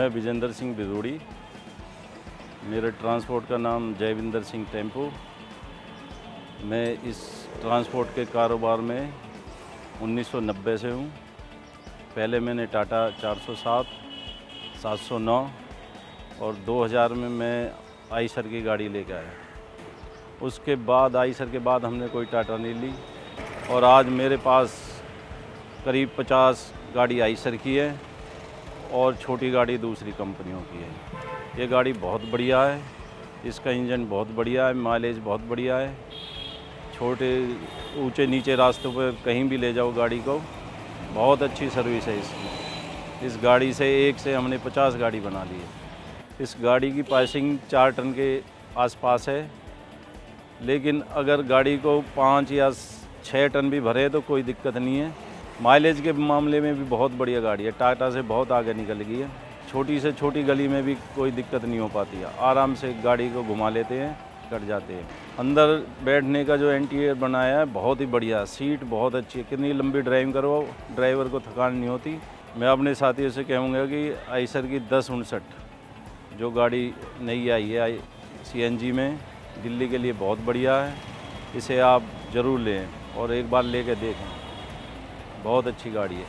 मैं बिजेंदर सिंह बिधूड़ी, मेरे ट्रांसपोर्ट का नाम जयविंदर सिंह टेम्पो। मैं इस ट्रांसपोर्ट के कारोबार में 1990 से हूँ। पहले मैंने टाटा 407, 709 और 2000 में मैं आइशर की गाड़ी लेकर आया। उसके बाद आइशर के बाद हमने कोई टाटा नहीं ली और आज मेरे पास करीब 50 गाड़ी आइशर की है और छोटी गाड़ी दूसरी कंपनियों की है। ये गाड़ी बहुत बढ़िया है, इसका इंजन बहुत बढ़िया है, माइलेज बहुत बढ़िया है। छोटे ऊंचे नीचे रास्तों पर कहीं भी ले जाओ गाड़ी को, बहुत अच्छी सर्विस है इसमें। इस गाड़ी से एक से हमने 50 गाड़ी बना ली है। इस गाड़ी की पासिंग 4 टन के आसपास है, लेकिन अगर गाड़ी को 5 या 6 टन भी भरे तो कोई दिक्कत नहीं है। माइलेज के मामले में भी बहुत बढ़िया गाड़ी है, टाटा से बहुत आगे निकल गई है। छोटी से छोटी गली में भी कोई दिक्कत नहीं हो पाती है, आराम से गाड़ी को घुमा लेते हैं, कट जाते हैं। अंदर बैठने का जो इंटीरियर बनाया है बहुत ही बढ़िया, सीट बहुत अच्छी है। कितनी लंबी ड्राइविंग करो, ड्राइवर को थकान नहीं होती। मैं अपने साथियों से कहूँगा कि आइशर की 1059 जो गाड़ी नई आई है CNG में, दिल्ली के लिए बहुत बढ़िया है। इसे आप ज़रूर लें और एक बार लेकर देखें, बहुत अच्छी गाड़ी है।